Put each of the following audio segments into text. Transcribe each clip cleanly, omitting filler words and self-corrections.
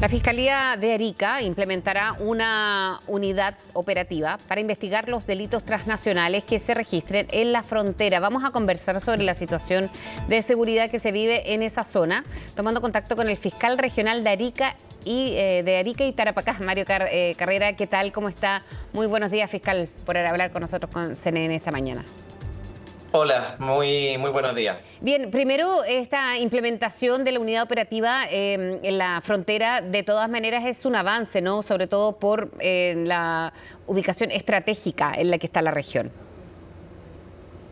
La Fiscalía de Arica implementará una unidad operativa para investigar los delitos transnacionales que se registren en la frontera. Vamos a conversar sobre la situación de seguridad que se vive en esa zona, tomando contacto con el fiscal regional de Arica y Tarapacá, Mario Carrera. ¿Qué tal? ¿Cómo está? Muy buenos días, fiscal, por hablar con nosotros con CNN esta mañana. Hola, muy buenos días. Bien, primero, esta implementación de la unidad operativa en la frontera, de todas maneras, es un avance, ¿no? Sobre todo por la ubicación estratégica en la que está la región.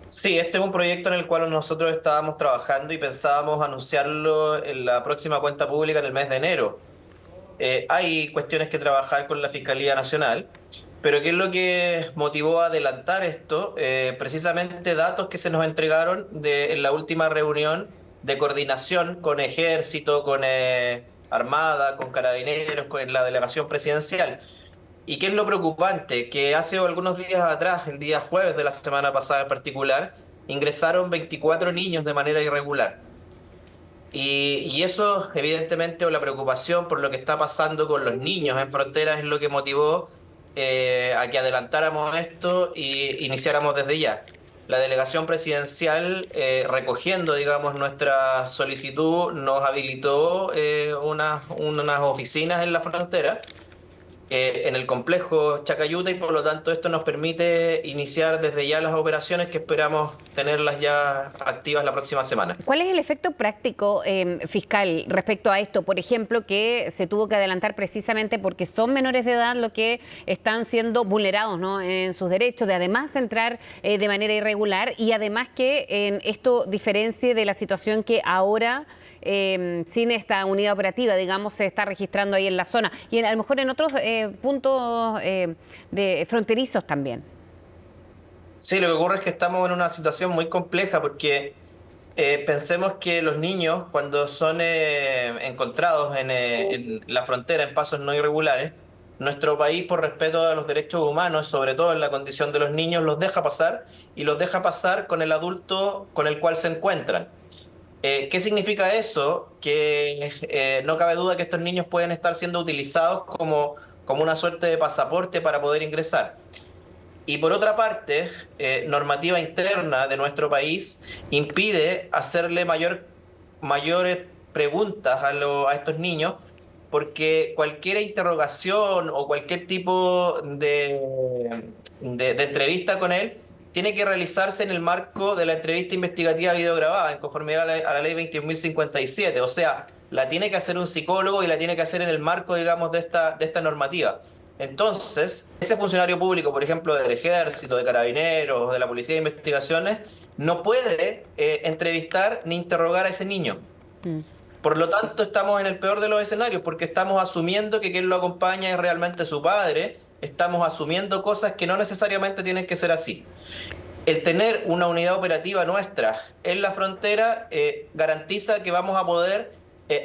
Sí, este es un proyecto en el cual nosotros estábamos trabajando y pensábamos anunciarlo en la próxima cuenta pública en el mes de enero. Hay cuestiones que trabajar con la Fiscalía Nacional, pero ¿qué es lo que motivó a adelantar esto? Precisamente datos que se nos entregaron en la última reunión de coordinación con Ejército, con Armada, con Carabineros, con la delegación presidencial. ¿Y qué es lo preocupante? Que hace algunos días atrás, el día jueves de la semana pasada en particular, ingresaron 24 niños de manera irregular. Y eso, evidentemente, o la preocupación por lo que está pasando con los niños en fronteras es lo que motivó a que adelantáramos esto e iniciáramos desde ya. La delegación presidencial, recogiendo, digamos, nuestra solicitud, nos habilitó unas oficinas en la frontera, en el complejo Chacayuta, y por lo tanto esto nos permite iniciar desde ya las operaciones que esperamos tenerlas ya activas la próxima semana. ¿Cuál es el efecto práctico, fiscal, respecto a esto? Por ejemplo, que se tuvo que adelantar precisamente porque son menores de edad los que están siendo vulnerados, ¿no?, en sus derechos, de además entrar de manera irregular, y además que esto diferencie de la situación que ahora, sin esta unidad operativa, digamos, se está registrando ahí en la zona y a lo mejor en otros puntos de fronterizos también. Sí, lo que ocurre es que estamos en una situación muy compleja porque pensemos que los niños, cuando son encontrados en la frontera en pasos no irregulares, nuestro país, por respeto a los derechos humanos, sobre todo en la condición de los niños, los deja pasar, y los deja pasar con el adulto con el cual se encuentran. ¿Qué significa eso? Que no cabe duda que estos niños pueden estar siendo utilizados como una suerte de pasaporte para poder ingresar. Y por otra parte, normativa interna de nuestro país impide hacerle mayores preguntas a estos niños, porque cualquier interrogación o cualquier tipo de entrevista con él tiene que realizarse en el marco de la entrevista investigativa videograbada, en conformidad a la ley 21.057. O sea, la tiene que hacer un psicólogo y la tiene que hacer en el marco, digamos, de esta normativa. Entonces, ese funcionario público, por ejemplo, del Ejército, de Carabineros, de la Policía de Investigaciones, no puede entrevistar ni interrogar a ese niño. Por lo tanto, estamos en el peor de los escenarios, porque estamos asumiendo que quien lo acompaña es realmente su padre, estamos asumiendo cosas que no necesariamente tienen que ser así. El tener una unidad operativa nuestra en la frontera garantiza que vamos a poder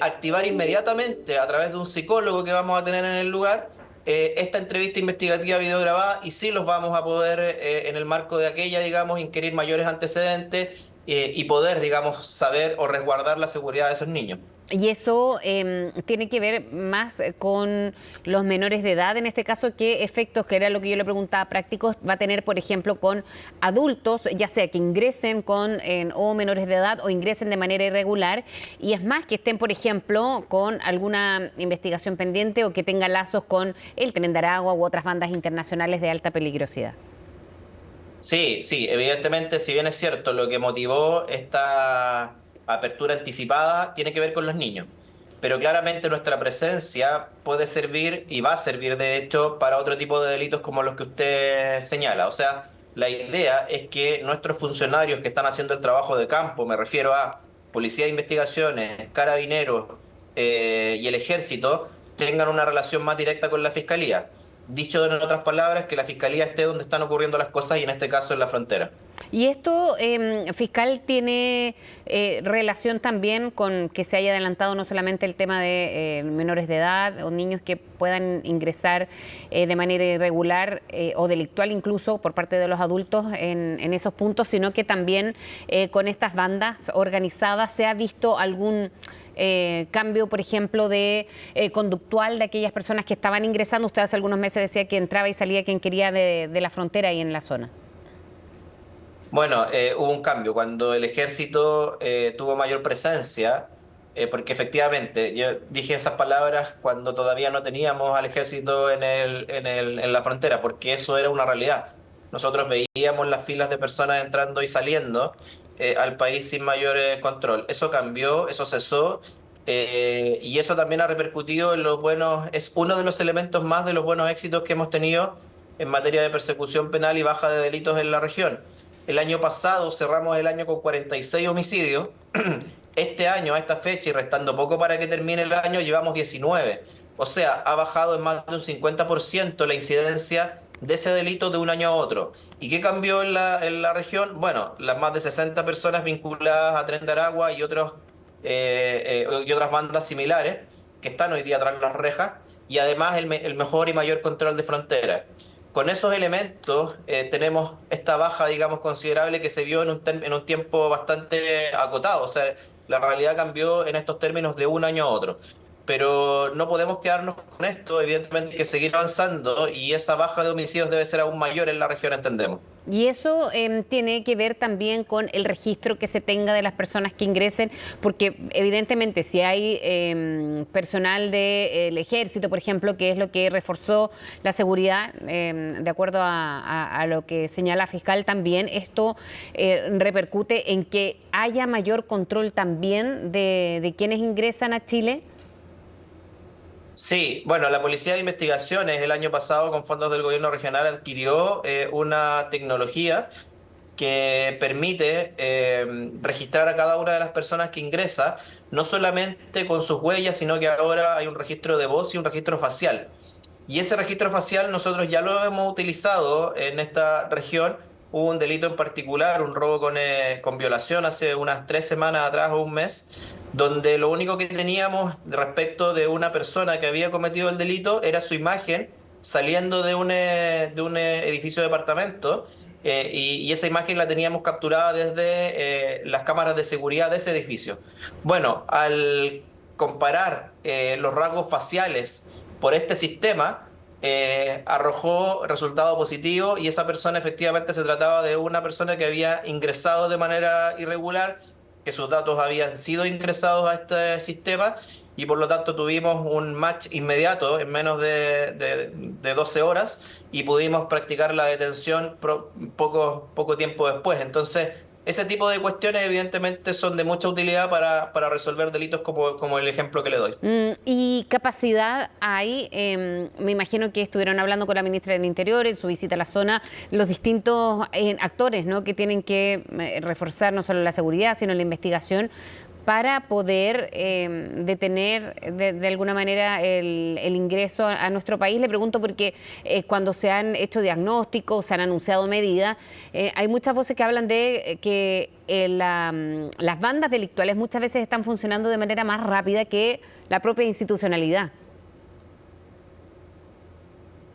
activar inmediatamente, a través de un psicólogo que vamos a tener en el lugar, esta entrevista investigativa videograbada, y sí los vamos a poder, en el marco de aquella, digamos, inquirir mayores antecedentes y poder, digamos, saber o resguardar la seguridad de esos niños. Y eso tiene que ver más con los menores de edad, en este caso. ¿Qué efectos, que era lo que yo le preguntaba, prácticos va a tener, por ejemplo, con adultos, ya sea que ingresen o menores de edad o ingresen de manera irregular? Y es más, que estén, por ejemplo, con alguna investigación pendiente o que tengan lazos con el Tren de Aragua u otras bandas internacionales de alta peligrosidad. Sí, evidentemente, si bien es cierto, lo que motivó esta apertura anticipada tiene que ver con los niños, pero claramente nuestra presencia puede servir, y va a servir de hecho, para otro tipo de delitos como los que usted señala. O sea, la idea es que nuestros funcionarios que están haciendo el trabajo de campo, me refiero a Policía de Investigaciones, Carabineros y el Ejército, tengan una relación más directa con la Fiscalía. Dicho en otras palabras, que la Fiscalía esté donde están ocurriendo las cosas, y en este caso en la frontera. ¿Y esto, fiscal, tiene relación también con que se haya adelantado no solamente el tema de menores de edad o niños que puedan ingresar de manera irregular o delictual incluso por parte de los adultos en esos puntos, sino que también con estas bandas organizadas se ha visto algún cambio, por ejemplo, de conductual de aquellas personas que estaban ingresando? Usted hace algunos meses decía que entraba y salía quien quería de la frontera y en la zona. Bueno, hubo un cambio cuando el ejército tuvo mayor presencia, porque efectivamente yo dije esas palabras cuando todavía no teníamos al ejército en la frontera, porque eso era una realidad. Nosotros veíamos las filas de personas entrando y saliendo al país sin mayor control. Eso cambió, eso cesó, y eso también ha repercutido en los buenos, es uno de los elementos más de los buenos éxitos que hemos tenido en materia de persecución penal y baja de delitos en la región. El año pasado cerramos el año con 46 homicidios. Este año, a esta fecha, y restando poco para que termine el año, llevamos 19. O sea, ha bajado en más de un 50% la incidencia de ese delito de un año a otro. ¿Y qué cambió en la región? Bueno, las más de 60 personas vinculadas a Tren de Aragua y otras bandas similares que están hoy día tras las rejas, y además el mejor y mayor control de fronteras. Con esos elementos tenemos esta baja, digamos, considerable que se vio en un tiempo bastante acotado. O sea, la realidad cambió en estos términos de un año a otro. Pero no podemos quedarnos con esto, evidentemente hay que seguir avanzando y esa baja de homicidios debe ser aún mayor en la región, entendemos. Y eso tiene que ver también con el registro que se tenga de las personas que ingresen, porque evidentemente si hay personal del ejército, por ejemplo, que es lo que reforzó la seguridad, de acuerdo a lo que señala fiscal también, esto repercute en que haya mayor control también de quienes ingresan a Chile. Sí, bueno, la Policía de Investigaciones el año pasado con fondos del gobierno regional adquirió una tecnología que permite registrar a cada una de las personas que ingresa, no solamente con sus huellas, sino que ahora hay un registro de voz y un registro facial. Y ese registro facial nosotros ya lo hemos utilizado en esta región. Hubo un delito en particular, un robo con violación hace unas 3 semanas atrás o un mes, donde lo único que teníamos respecto de una persona que había cometido el delito era su imagen saliendo de un edificio de departamento, y esa imagen la teníamos capturada desde las cámaras de seguridad de ese edificio. Bueno, al comparar los rasgos faciales por este sistema, arrojó resultado positivo y esa persona efectivamente se trataba de una persona que había ingresado de manera irregular, que sus datos habían sido ingresados a este sistema y por lo tanto tuvimos un match inmediato en menos de 12 horas y pudimos practicar la detención poco tiempo después. Entonces, ese tipo de cuestiones evidentemente son de mucha utilidad para resolver delitos como el ejemplo que le doy. ¿Y capacidad hay? Me imagino que estuvieron hablando con la ministra del Interior en su visita a la zona, los distintos actores, ¿no?, que tienen que reforzar no solo la seguridad, sino la investigación para poder detener de alguna manera el ingreso a nuestro país. Le pregunto porque cuando se han hecho diagnósticos, se han anunciado medidas, hay muchas voces que hablan de que las bandas delictuales muchas veces están funcionando de manera más rápida que la propia institucionalidad.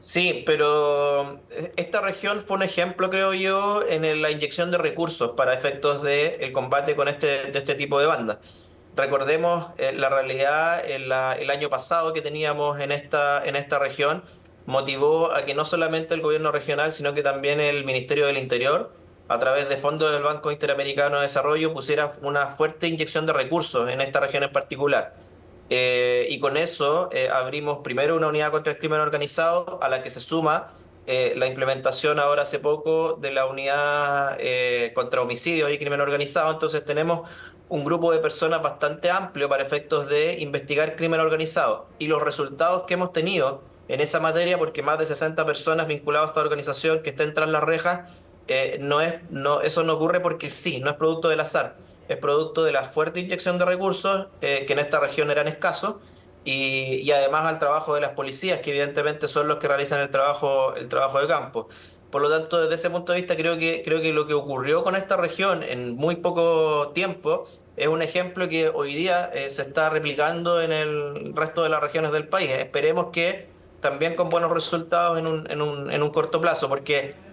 Sí, pero esta región fue un ejemplo, creo yo, en la inyección de recursos para efectos del combate de este tipo de bandas. Recordemos la realidad, el año pasado que teníamos en esta región motivó a que no solamente el gobierno regional, sino que también el Ministerio del Interior, a través de fondos del Banco Interamericano de Desarrollo, pusiera una fuerte inyección de recursos en esta región en particular. Y con eso abrimos primero una unidad contra el crimen organizado, a la que se suma la implementación ahora hace poco de la unidad contra homicidios y crimen organizado. Entonces tenemos un grupo de personas bastante amplio para efectos de investigar crimen organizado. Y los resultados que hemos tenido en esa materia, porque más de 60 personas vinculadas a esta organización que estén tras las rejas, eso no ocurre porque sí, no es producto del azar. Es producto de la fuerte inyección de recursos que en esta región eran escasos y además al trabajo de las policías, que evidentemente son los que realizan el trabajo de campo. Por lo tanto, desde ese punto de vista, creo que lo que ocurrió con esta región en muy poco tiempo es un ejemplo que hoy día se está replicando en el resto de las regiones del país. Esperemos que también con buenos resultados en un corto plazo, porque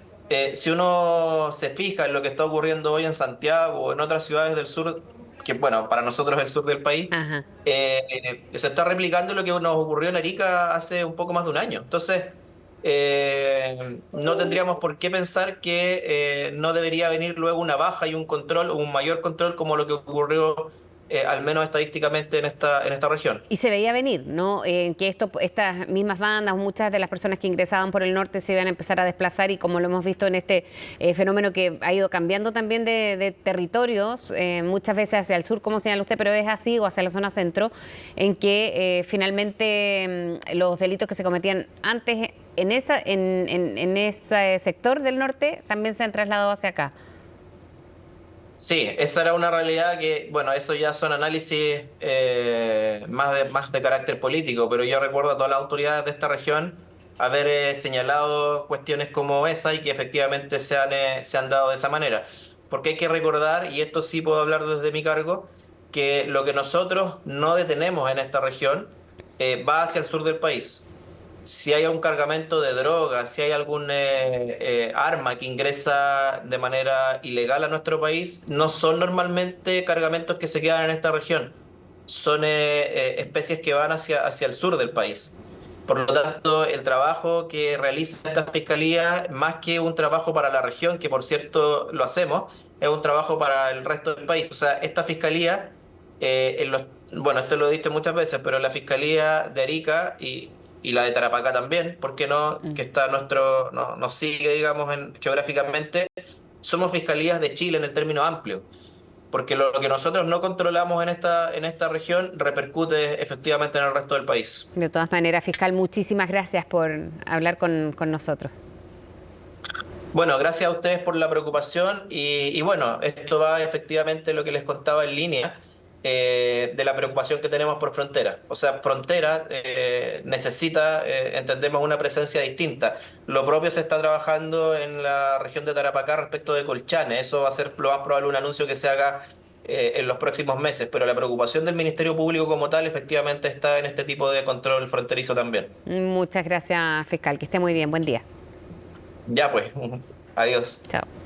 si uno se fija en lo que está ocurriendo hoy en Santiago o en otras ciudades del sur que bueno, para nosotros es el sur del país, Ajá. se está replicando lo que nos ocurrió en Arica hace un poco más de un año. Entonces, no tendríamos por qué pensar que no debería venir luego una baja y un control, un mayor control como lo que ocurrió, al menos estadísticamente en esta región. Y se veía venir, ¿no? Que estas mismas bandas, muchas de las personas que ingresaban por el norte se iban a empezar a desplazar y como lo hemos visto en este fenómeno que ha ido cambiando también de territorios, muchas veces hacia el sur, como señala usted, pero es así, o hacia la zona centro, en que finalmente los delitos que se cometían antes en ese sector del norte también se han trasladado hacia acá. Sí, esa era una realidad que, bueno, eso ya son análisis más de carácter político, pero yo recuerdo a todas las autoridades de esta región haber señalado cuestiones como esa y que efectivamente se han dado de esa manera. Porque hay que recordar, y esto sí puedo hablar desde mi cargo, que lo que nosotros no detenemos en esta región va hacia el sur del país. Si hay un cargamento de drogas, si hay algún arma que ingresa de manera ilegal a nuestro país, no son normalmente cargamentos que se quedan en esta región, son especies que van hacia el sur del país. Por lo tanto, el trabajo que realiza esta fiscalía, más que un trabajo para la región, que por cierto lo hacemos, es un trabajo para el resto del país. O sea, esta fiscalía, bueno, esto lo he dicho muchas veces, pero la fiscalía de Arica y la de Tarapacá también, porque no, que está nos sigue, digamos, geográficamente, somos fiscalías de Chile en el término amplio, porque lo que nosotros no controlamos en esta región repercute efectivamente en el resto del país. De todas maneras, fiscal, muchísimas gracias por hablar con nosotros. Bueno, gracias a ustedes por la preocupación y bueno, esto va efectivamente lo que les contaba en línea de la preocupación que tenemos por Frontera. O sea, Frontera necesita, entendemos, una presencia distinta. Lo propio se está trabajando en la región de Tarapacá respecto de Colchane. Eso va a ser lo más probable un anuncio que se haga en los próximos meses, pero la preocupación del Ministerio Público como tal efectivamente está en este tipo de control fronterizo también. Muchas gracias, fiscal. Que esté muy bien. Buen día. Ya pues, adiós. Chao.